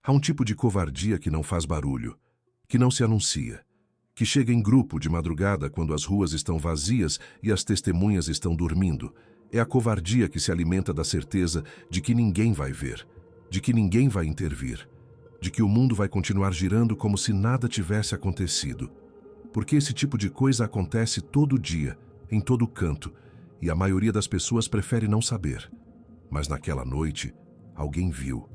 Há um tipo de covardia que não faz barulho, que não se anuncia, que chega em grupo de madrugada quando as ruas estão vazias e as testemunhas estão dormindo. É a covardia que se alimenta da certeza de que ninguém vai ver, de que ninguém vai intervir, de que o mundo vai continuar girando como se nada tivesse acontecido. Porque esse tipo de coisa acontece todo dia, em todo canto, e a maioria das pessoas prefere não saber. Mas naquela noite, alguém viu,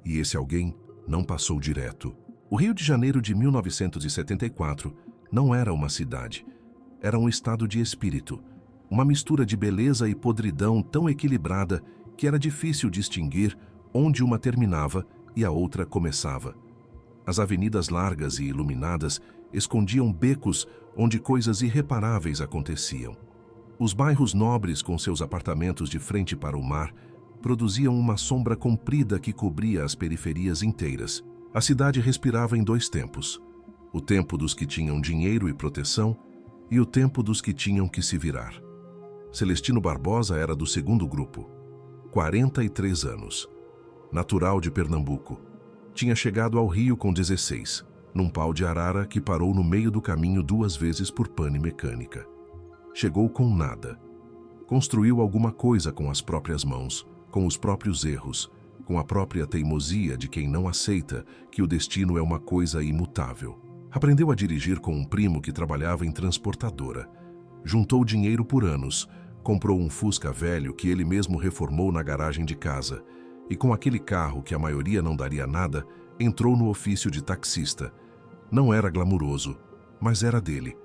e esse alguém não passou direto. O Rio de Janeiro de 1974 não era uma cidade, era um estado de espírito, uma mistura de beleza e podridão tão equilibrada que era difícil distinguir onde uma terminava e a outra começava. As avenidas largas e iluminadas escondiam becos onde coisas irreparáveis aconteciam. Os bairros nobres, com seus apartamentos de frente para o mar, produziam uma sombra comprida que cobria as periferias inteiras. A cidade respirava em dois tempos: o tempo dos que tinham dinheiro e proteção e o tempo dos que tinham que se virar. Celestino Barbosa era do segundo grupo. 43 anos. Natural de Pernambuco. Tinha chegado ao Rio com 16, num pau de arara que parou no meio do caminho 2 vezes por pane mecânica. Chegou com nada. Construiu alguma coisa com as próprias mãos, com os próprios erros, com a própria teimosia de quem não aceita que o destino é uma coisa imutável. Aprendeu a dirigir com um primo que trabalhava em transportadora. Juntou dinheiro por anos, comprou um Fusca velho que ele mesmo reformou na garagem de casa, e com aquele carro que a maioria não daria nada, entrou no ofício de taxista. Não era glamuroso, mas era dele.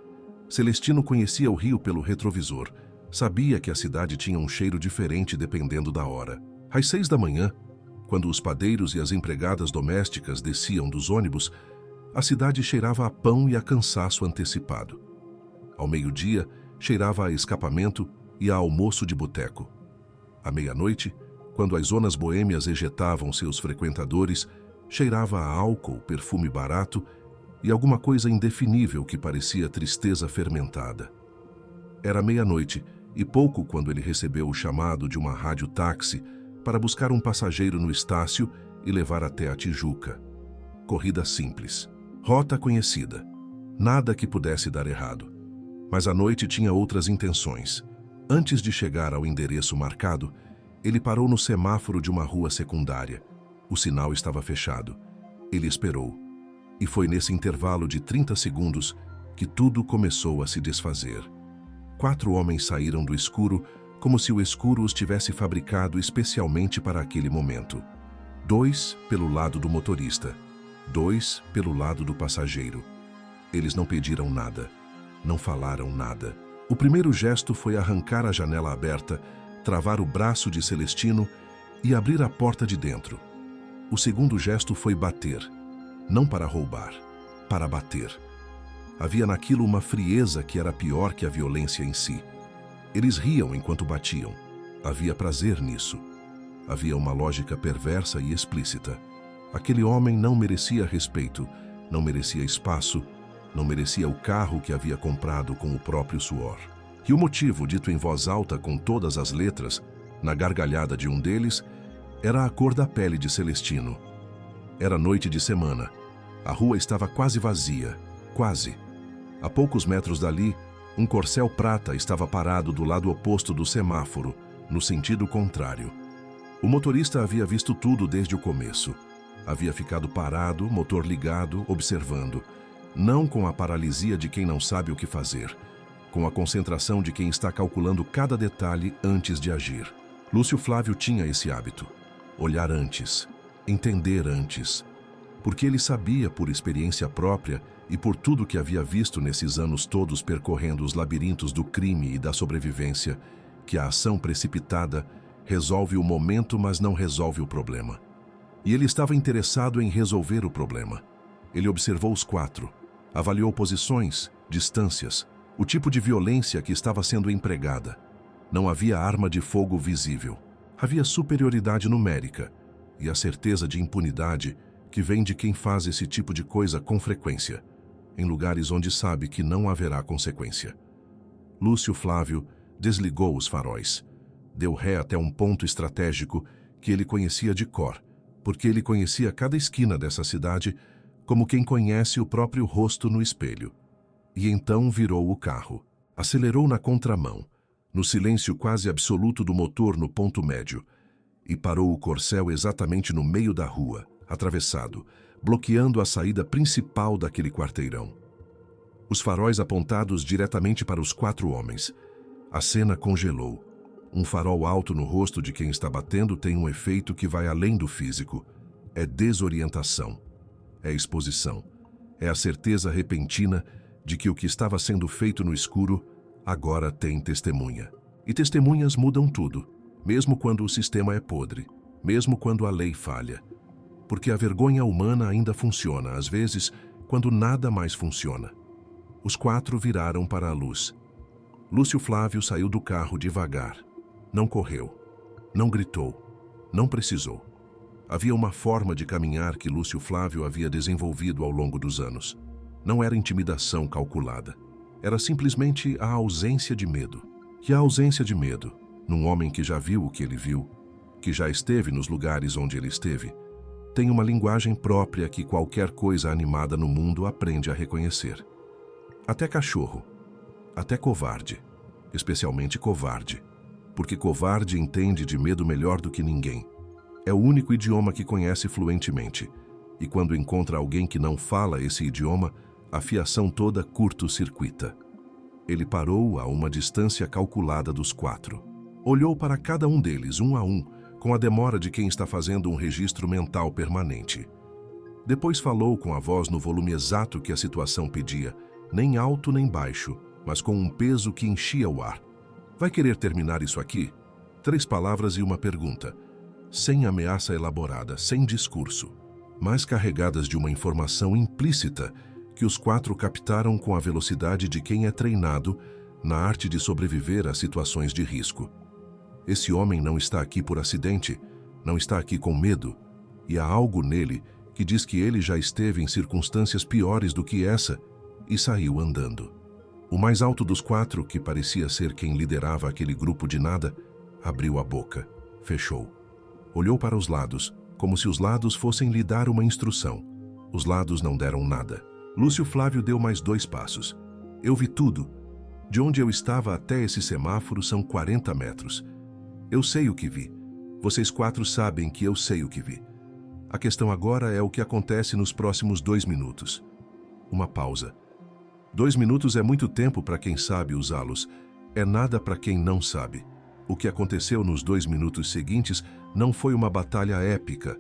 Celestino conhecia o Rio pelo retrovisor. Sabia que a cidade tinha um cheiro diferente dependendo da hora. Às 6 da manhã, quando os padeiros e as empregadas domésticas desciam dos ônibus, a cidade cheirava a pão e a cansaço antecipado. Ao meio-dia, cheirava a escapamento e a almoço de boteco. À meia-noite, quando as zonas boêmias ejetavam seus frequentadores, cheirava a álcool, perfume barato e alguma coisa indefinível que parecia tristeza fermentada. Era meia-noite e pouco quando ele recebeu o chamado de uma rádio-táxi para buscar um passageiro no Estácio e levar até a Tijuca. Corrida simples, rota conhecida, nada que pudesse dar errado. Mas a noite tinha outras intenções. Antes de chegar ao endereço marcado, ele parou no semáforo de uma rua secundária. O sinal estava fechado. Ele esperou. E foi nesse intervalo de 30 segundos que tudo começou a se desfazer. 4 homens saíram do escuro como se o escuro os tivesse fabricado especialmente para aquele momento. 2 pelo lado do motorista, 2 pelo lado do passageiro. Eles não pediram nada, não falaram nada. O primeiro gesto foi arrancar a janela aberta, travar o braço de Celestino e abrir a porta de dentro. O segundo gesto foi bater, não para roubar, para bater. Havia naquilo uma frieza que era pior que a violência em si. Eles riam enquanto batiam. Havia prazer nisso. Havia uma lógica perversa e explícita. Aquele homem não merecia respeito, não merecia espaço, não merecia o carro que havia comprado com o próprio suor. E o motivo, dito em voz alta com todas as letras, na gargalhada de um deles, era a cor da pele de Celestino. Era noite de semana. A rua estava quase vazia. Quase. A poucos metros dali, um corcel prata estava parado do lado oposto do semáforo, no sentido contrário. O motorista havia visto tudo desde o começo. Havia ficado parado, motor ligado, observando. Não com a paralisia de quem não sabe o que fazer, com a concentração de quem está calculando cada detalhe antes de agir. Lúcio Flávio tinha esse hábito. Olhar antes, entender antes. Porque ele sabia por experiência própria e por tudo que havia visto nesses anos todos percorrendo os labirintos do crime e da sobrevivência, que a ação precipitada resolve o momento, mas não resolve o problema. E ele estava interessado em resolver o problema. Ele observou os 4, avaliou posições, distâncias, o tipo de violência que estava sendo empregada. Não havia arma de fogo visível. Havia superioridade numérica e a certeza de impunidade que vem de quem faz esse tipo de coisa com frequência, em lugares onde sabe que não haverá consequência. Lúcio Flávio desligou os faróis. Deu ré até um ponto estratégico que ele conhecia de cor, porque ele conhecia cada esquina dessa cidade como quem conhece o próprio rosto no espelho. E então virou o carro. Acelerou na contramão, no silêncio quase absoluto do motor no ponto médio, e parou o corcel exatamente no meio da rua, atravessado, bloqueando a saída principal daquele quarteirão. Os faróis apontados diretamente para os 4 homens. A cena congelou. Um farol alto no rosto de quem está batendo tem um efeito que vai além do físico. É desorientação. É exposição. É a certeza repentina de que o que estava sendo feito no escuro agora tem testemunha. E testemunhas mudam tudo, mesmo quando o sistema é podre, mesmo quando a lei falha. Porque a vergonha humana ainda funciona, às vezes, quando nada mais funciona. Os 4 viraram para a luz. Lúcio Flávio saiu do carro devagar. Não correu. Não gritou. Não precisou. Havia uma forma de caminhar que Lúcio Flávio havia desenvolvido ao longo dos anos. Não era intimidação calculada. Era simplesmente a ausência de medo. E a ausência de medo, num homem que já viu o que ele viu, que já esteve nos lugares onde ele esteve, tem uma linguagem própria que qualquer coisa animada no mundo aprende a reconhecer. Até cachorro. Até covarde. Especialmente covarde. Porque covarde entende de medo melhor do que ninguém. É o único idioma que conhece fluentemente. E quando encontra alguém que não fala esse idioma, a fiação toda curto-circuita. Ele parou a uma distância calculada dos 4. Olhou para cada um deles, um a um, com a demora de quem está fazendo um registro mental permanente. Depois falou com a voz no volume exato que a situação pedia, nem alto nem baixo, mas com um peso que enchia o ar. Vai querer terminar isso aqui? 3 palavras e uma pergunta. Sem ameaça elaborada, sem discurso, mas carregadas de uma informação implícita que os 4 captaram com a velocidade de quem é treinado na arte de sobreviver a situações de risco. Esse homem não está aqui por acidente, não está aqui com medo, e há algo nele que diz que ele já esteve em circunstâncias piores do que essa e saiu andando. O mais alto dos 4, que parecia ser quem liderava aquele grupo de nada, abriu a boca, fechou. Olhou para os lados, como se os lados fossem lhe dar uma instrução. Os lados não deram nada. Lúcio Flávio deu mais 2 passos. Eu vi tudo. De onde eu estava até esse semáforo são 40 metros. Eu sei o que vi. Vocês 4 sabem que eu sei o que vi. A questão agora é o que acontece nos próximos 2 minutos. Uma pausa. 2 minutos é muito tempo para quem sabe usá-los. É nada para quem não sabe. O que aconteceu nos 2 minutos seguintes não foi uma batalha épica.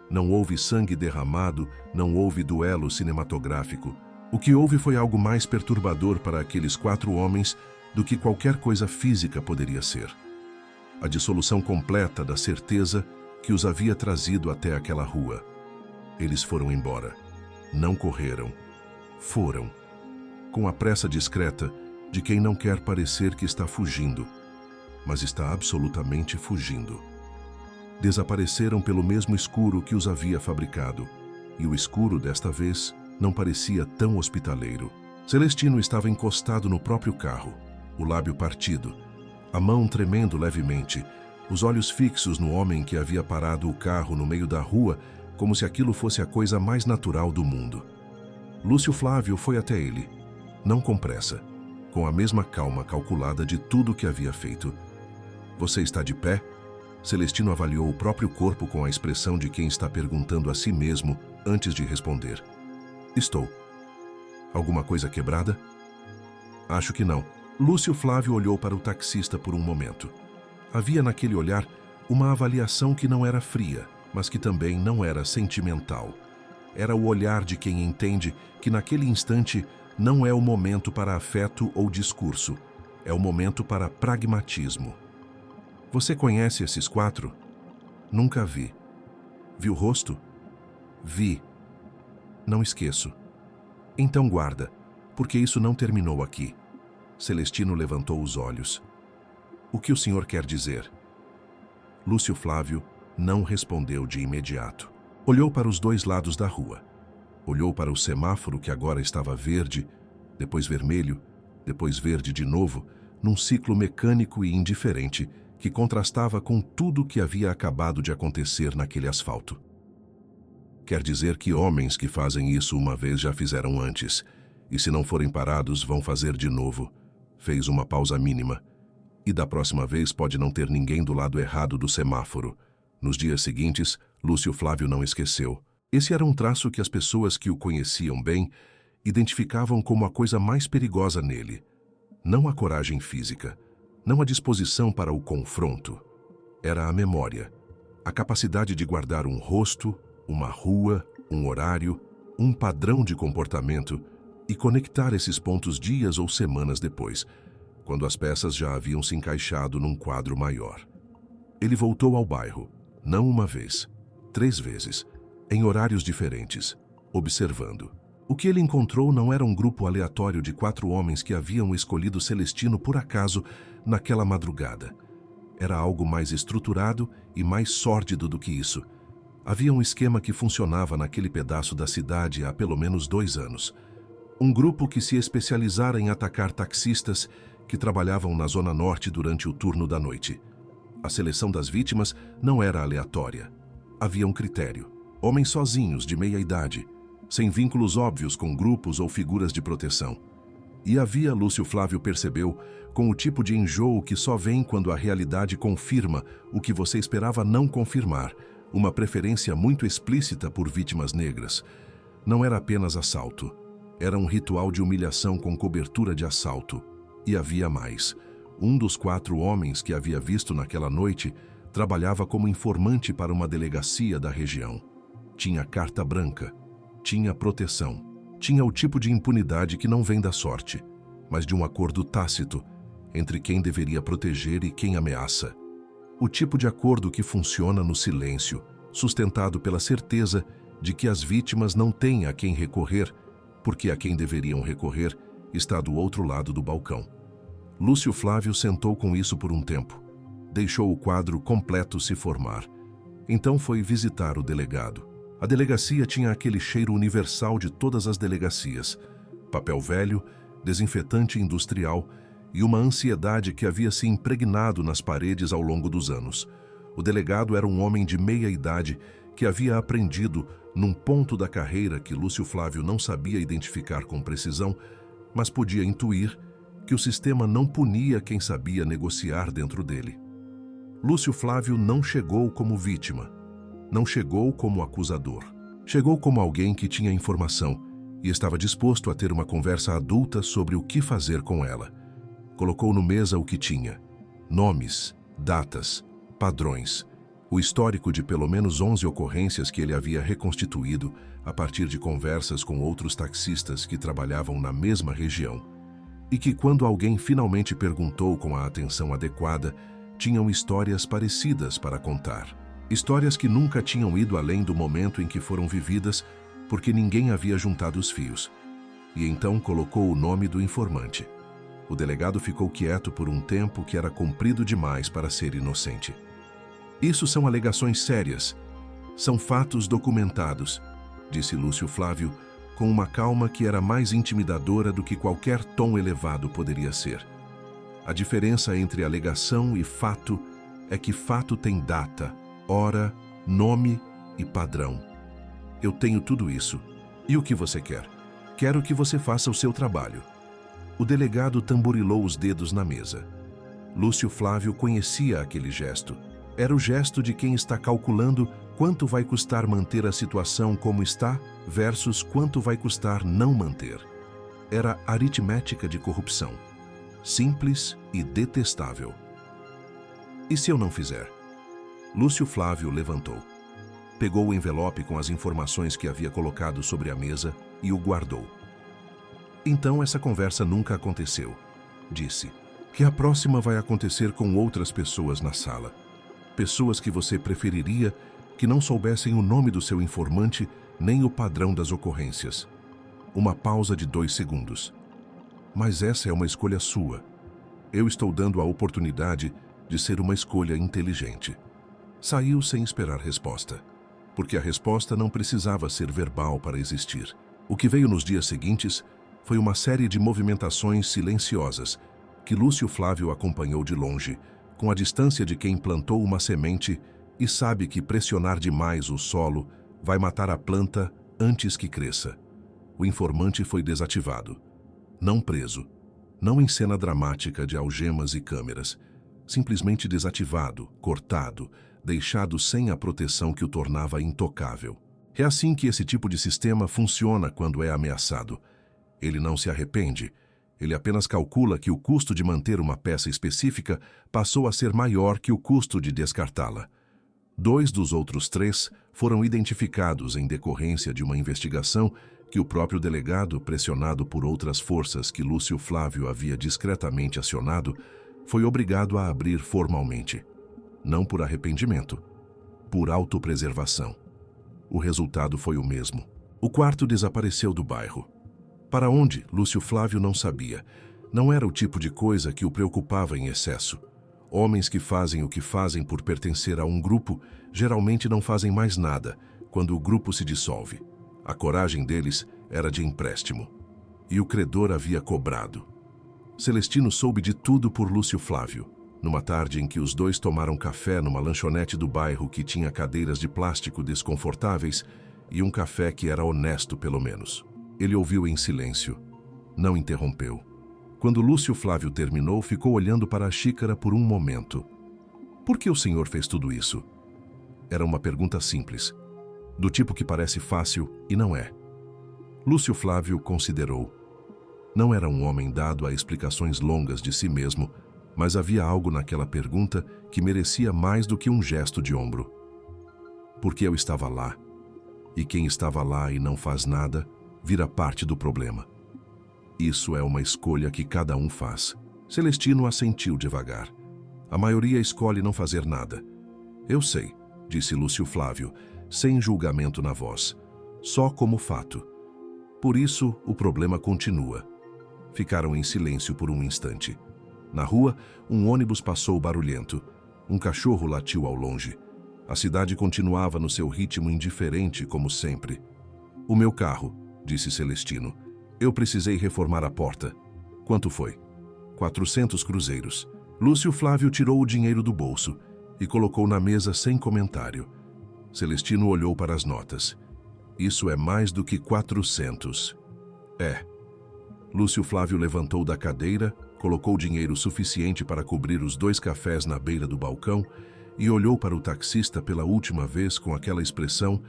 Não houve sangue derramado, não houve duelo cinematográfico. O que houve foi algo mais perturbador para aqueles 4 homens do que qualquer coisa física poderia ser. A dissolução completa da certeza que os havia trazido até aquela rua. Eles foram embora. Não correram. Foram. Com a pressa discreta de quem não quer parecer que está fugindo, mas está absolutamente fugindo. Desapareceram pelo mesmo escuro que os havia fabricado, e o escuro, desta vez, não parecia tão hospitaleiro. Celestino estava encostado no próprio carro, o lábio partido, a mão tremendo levemente, os olhos fixos no homem que havia parado o carro no meio da rua, como se aquilo fosse a coisa mais natural do mundo. Lúcio Flávio foi até ele, não com pressa, com a mesma calma calculada de tudo que havia feito. Você está de pé? Celestino avaliou o próprio corpo com a expressão de quem está perguntando a si mesmo antes de responder. Estou. Alguma coisa quebrada? Acho que não. Lúcio Flávio olhou para o taxista por um momento. Havia naquele olhar uma avaliação que não era fria, mas que também não era sentimental. Era o olhar de quem entende que naquele instante não é o momento para afeto ou discurso, é o momento para pragmatismo. Você conhece esses 4? Nunca vi. Viu o rosto? Vi. Não esqueço. Então guarda, porque isso não terminou aqui. Celestino levantou os olhos. O que o senhor quer dizer? Lúcio Flávio não respondeu de imediato. Olhou para os 2 lados da rua. Olhou para o semáforo que agora estava verde, depois vermelho, depois verde de novo, num ciclo mecânico e indiferente que contrastava com tudo que havia acabado de acontecer naquele asfalto. Quer dizer que homens que fazem isso uma vez já fizeram antes, e se não forem parados, vão fazer de novo. Fez uma pausa mínima. E da próxima vez pode não ter ninguém do lado errado do semáforo. Nos dias seguintes, Lúcio Flávio não esqueceu. Esse era um traço que as pessoas que o conheciam bem identificavam como a coisa mais perigosa nele. Não a coragem física, não a disposição para o confronto. Era a memória, a capacidade de guardar um rosto, uma rua, um horário, um padrão de comportamento e conectar esses pontos dias ou semanas depois, quando as peças já haviam se encaixado num quadro maior. Ele voltou ao bairro, não uma vez, 3 vezes, em horários diferentes, observando. O que ele encontrou não era um grupo aleatório de 4 homens que haviam escolhido Celestino por acaso naquela madrugada. Era algo mais estruturado e mais sórdido do que isso. Havia um esquema que funcionava naquele pedaço da cidade há pelo menos 2 anos. Um grupo que se especializara em atacar taxistas que trabalhavam na Zona Norte durante o turno da noite. A seleção das vítimas não era aleatória. Havia um critério. Homens sozinhos, de meia idade, sem vínculos óbvios com grupos ou figuras de proteção. E havia, Lúcio Flávio percebeu, com o tipo de enjoo que só vem quando a realidade confirma o que você esperava não confirmar, uma preferência muito explícita por vítimas negras. Não era apenas assalto. Era um ritual de humilhação com cobertura de assalto. E havia mais. Um dos 4 homens que havia visto naquela noite trabalhava como informante para uma delegacia da região. Tinha carta branca, tinha proteção, tinha o tipo de impunidade que não vem da sorte, mas de um acordo tácito entre quem deveria proteger e quem ameaça. O tipo de acordo que funciona no silêncio, sustentado pela certeza de que as vítimas não têm a quem recorrer, porque a quem deveriam recorrer está do outro lado do balcão. Lúcio Flávio sentou com isso por um tempo. Deixou o quadro completo se formar. Então foi visitar o delegado. A delegacia tinha aquele cheiro universal de todas as delegacias. Papel velho, desinfetante industrial e uma ansiedade que havia se impregnado nas paredes ao longo dos anos. O delegado era um homem de meia idade que havia aprendido, num ponto da carreira que Lúcio Flávio não sabia identificar com precisão, mas podia intuir que o sistema não punia quem sabia negociar dentro dele. Lúcio Flávio não chegou como vítima, não chegou como acusador. Chegou como alguém que tinha informação e estava disposto a ter uma conversa adulta sobre o que fazer com ela. Colocou no mesa o que tinha: nomes, datas, padrões, o histórico de pelo menos 11 ocorrências que ele havia reconstituído a partir de conversas com outros taxistas que trabalhavam na mesma região e que, quando alguém finalmente perguntou com a atenção adequada, tinham histórias parecidas para contar. Histórias que nunca tinham ido além do momento em que foram vividas, porque ninguém havia juntado os fios. E então colocou o nome do informante. O delegado ficou quieto por um tempo que era comprido demais para ser inocente. Isso são alegações sérias. São fatos documentados, disse Lúcio Flávio, com uma calma que era mais intimidadora do que qualquer tom elevado poderia ser. A diferença entre alegação e fato é que fato tem data, hora, nome e padrão. Eu tenho tudo isso. E o que você quer? Quero que você faça o seu trabalho. O delegado tamborilou os dedos na mesa. Lúcio Flávio conhecia aquele gesto. Era o gesto de quem está calculando quanto vai custar manter a situação como está versus quanto vai custar não manter. Era aritmética de corrupção. Simples e detestável. E se eu não fizer? Lúcio Flávio levantou. Pegou o envelope com as informações que havia colocado sobre a mesa e o guardou. Então essa conversa nunca aconteceu, disse. Que a próxima vai acontecer com outras pessoas na sala. Pessoas que você preferiria que não soubessem o nome do seu informante nem o padrão das ocorrências. Uma pausa de 2 segundos. Mas essa é uma escolha sua. Eu estou dando a oportunidade de ser uma escolha inteligente. Saiu sem esperar resposta, porque a resposta não precisava ser verbal para existir. O que veio nos dias seguintes foi uma série de movimentações silenciosas que Lúcio Flávio acompanhou de longe, com a distância de quem plantou uma semente e sabe que pressionar demais o solo Vai matar a planta antes que cresça. O informante foi desativado. Não preso. Não em cena dramática de algemas e câmeras. Simplesmente desativado, cortado, deixado sem a proteção que o tornava intocável. É assim que esse tipo de sistema funciona quando é ameaçado. Ele não se arrepende. Ele apenas calcula que o custo de manter uma peça específica passou a ser maior que o custo de descartá-la. 2 dos outros 3 foram identificados em decorrência de uma investigação que o próprio delegado, pressionado por outras forças que Lúcio Flávio havia discretamente acionado, foi obrigado a abrir formalmente. Não por arrependimento, por autopreservação. O resultado foi o mesmo. O quarto desapareceu do bairro. Para onde, Lúcio Flávio não sabia. Não era o tipo de coisa que o preocupava em excesso. Homens que fazem o que fazem por pertencer a um grupo geralmente não fazem mais nada quando o grupo se dissolve. A coragem deles era de empréstimo. E o credor havia cobrado. Celestino soube de tudo por Lúcio Flávio, numa tarde em que os dois tomaram café numa lanchonete do bairro que tinha cadeiras de plástico desconfortáveis e um café que era honesto, pelo menos. Ele ouviu em silêncio. Não interrompeu. Quando Lúcio Flávio terminou, ficou olhando para a xícara por um momento. Por que o senhor fez tudo isso? Era uma pergunta simples, do tipo que parece fácil e não é. Lúcio Flávio considerou. Não era um homem dado a explicações longas de si mesmo, mas havia algo naquela pergunta que merecia mais do que um gesto de ombro. Porque eu estava lá. E quem estava lá e não faz nada, vira parte do problema. Isso é uma escolha que cada um faz. Celestino assentiu devagar. A maioria escolhe não fazer nada. Eu sei, disse Lúcio Flávio, sem julgamento na voz, só como fato. Por isso, o problema continua. Ficaram em silêncio por um instante. Na rua, um ônibus passou barulhento. Um cachorro latiu ao longe. A cidade continuava no seu ritmo indiferente, como sempre. O meu carro, disse Celestino. Eu precisei reformar a porta. Quanto foi? 400 cruzeiros. Lúcio Flávio tirou o dinheiro do bolso e colocou na mesa sem comentário. Celestino olhou para as notas. Isso é mais do que 400. É. Lúcio Flávio levantou da cadeira, colocou dinheiro suficiente para cobrir os 2 cafés na beira do balcão e olhou para o taxista pela última vez com aquela expressão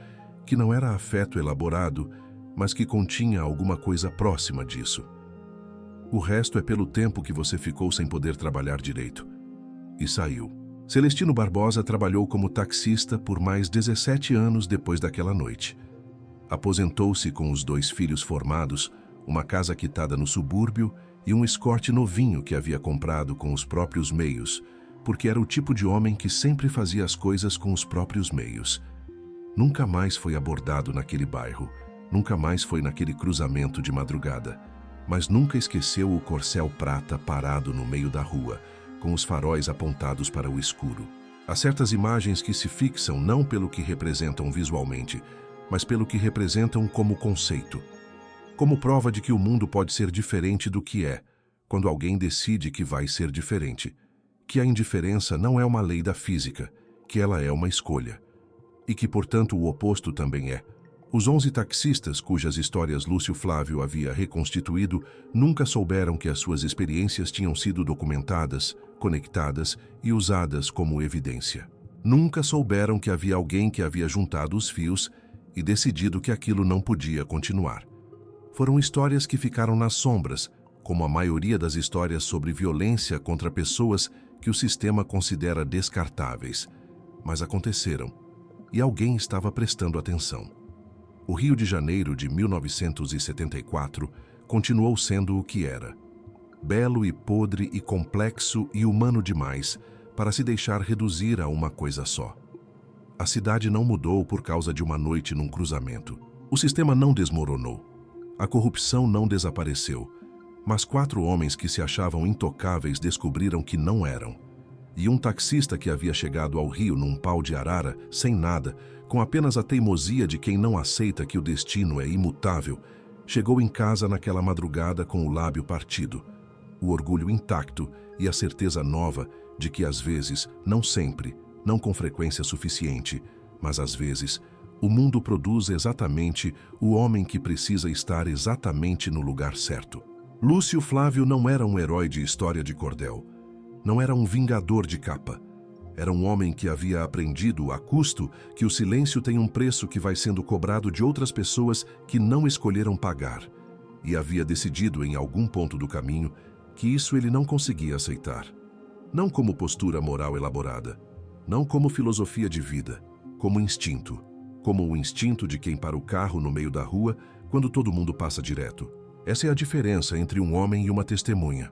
que não era afeto elaborado, mas que continha alguma coisa próxima disso. O resto é pelo tempo que você ficou sem poder trabalhar direito. E saiu. Celestino Barbosa trabalhou como taxista por mais 17 anos depois daquela noite. Aposentou-se com os 2 filhos formados, uma casa quitada no subúrbio e um Escort novinho que havia comprado com os próprios meios, porque era o tipo de homem que sempre fazia as coisas com os próprios meios. Nunca mais foi abordado naquele bairro, nunca mais foi naquele cruzamento de madrugada, mas nunca esqueceu o corcel prata parado no meio da rua, com os faróis apontados para o escuro. Há certas imagens que se fixam não pelo que representam visualmente, mas pelo que representam como conceito. Como prova de que o mundo pode ser diferente do que é, quando alguém decide que vai ser diferente. Que a indiferença não é uma lei da física, que ela é uma escolha. E que, portanto, o oposto também é. Os 11 taxistas cujas histórias Lúcio Flávio havia reconstituído nunca souberam que as suas experiências tinham sido documentadas, conectadas e usadas como evidência. Nunca souberam que havia alguém que havia juntado os fios e decidido que aquilo não podia continuar. Foram histórias que ficaram nas sombras, como a maioria das histórias sobre violência contra pessoas que o sistema considera descartáveis. Mas aconteceram, e alguém estava prestando atenção. O Rio de Janeiro de 1974 continuou sendo o que era. Belo e podre e complexo e humano demais para se deixar reduzir a uma coisa só. A cidade não mudou por causa de uma noite num cruzamento. O sistema não desmoronou. A corrupção não desapareceu. Mas 4 homens que se achavam intocáveis descobriram que não eram. E um taxista que havia chegado ao Rio num pau de arara, sem nada, com apenas a teimosia de quem não aceita que o destino é imutável, chegou em casa naquela madrugada com o lábio partido, o orgulho intacto e a certeza nova de que às vezes, não sempre, não com frequência suficiente, mas às vezes, O mundo produz exatamente o homem que precisa estar exatamente no lugar certo. Lúcio Flávio não era um herói de história de cordel. Não era um vingador de capa. Era um homem que havia aprendido, a custo, que o silêncio tem um preço que vai sendo cobrado de outras pessoas que não escolheram pagar. E havia decidido, em algum ponto do caminho, que isso ele não conseguia aceitar. Não como postura moral elaborada, não como filosofia de vida, como instinto. Como o instinto de quem para o carro no meio da rua quando todo mundo passa direto. Essa é a diferença entre um homem e uma testemunha.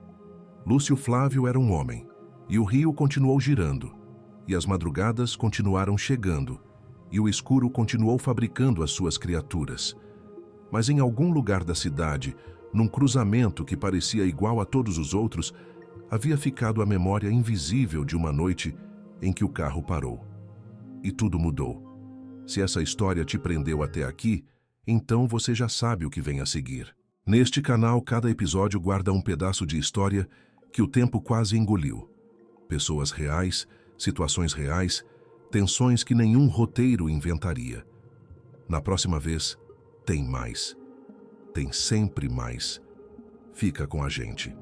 Lúcio Flávio era um homem, e o rio continuou girando, e as madrugadas continuaram chegando, e o escuro continuou fabricando as suas criaturas. Mas em algum lugar da cidade, num cruzamento que parecia igual a todos os outros, havia ficado a memória invisível de uma noite em que o carro parou. E tudo mudou. Se essa história te prendeu até aqui, então você já sabe o que vem a seguir. Neste canal, cada episódio guarda um pedaço de história que o tempo quase engoliu. Pessoas reais, situações reais, tensões que nenhum roteiro inventaria. Na próxima vez, tem mais. Tem sempre mais. Fica com a gente.